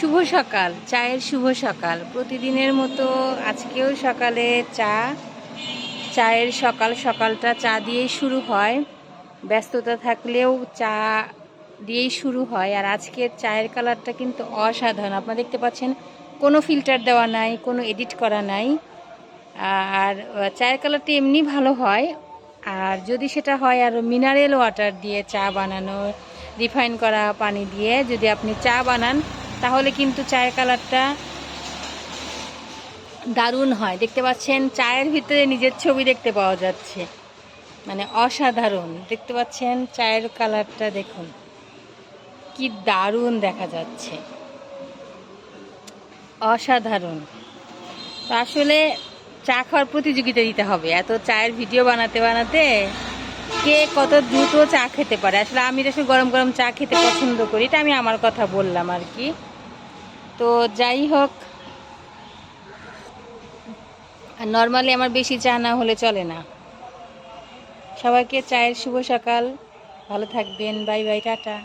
শুভ সকাল, চায়ের শুভ সকাল। প্রতিদিনের মতো আজকেও সকালে চায়ের সকালটা চা দিয়েই শুরু হয়। ব্যস্ততা থাকলেও চা দিয়েই শুরু হয়। আর আজকের চায়ের কালারটা কিন্তু অসাধারণ। আপনারা দেখতে পাচ্ছেন, কোনো ফিল্টার দেওয়া নাই, কোনো এডিট করা নাই। আর চায়ের কালারটা এমনি ভালো হয়। আর যদি সেটা হয় আর মিনারেল ওয়াটার দিয়ে চা বানানো, রিফাইন করা পানি দিয়ে যদি আপনি চা বানান, তাহলে কিন্তু চায়ের কালারটা দারুণ হয়। দেখতে পাচ্ছেন চায়ের ভিতরে নিজের ছবি দেখতে পাওয়া যাচ্ছে, মানে অসাধারণ। দেখতে পাচ্ছেন চায়ের কালারটা, দেখুন কি দারুণ দেখা যাচ্ছে, অসাধারণ। তো আসলে চা খাওয়ার প্রতিযোগিতা দিতে হবে। এত চায়ের ভিডিও বানাতে বানাতে কে কত দ্রুত চা খেতে পারে। আসলে আমি আসলে গরম গরম চা খেতে পছন্দ করি, এটা আমি আমার কথা বললাম আর কি। তো যাই হোক, আর নর্মালি আমার বেশি চা না হলে চলে না। সবাইকে চায়ের শুভ সকাল, ভালো থাকবেন, বাই বাই, টাটা।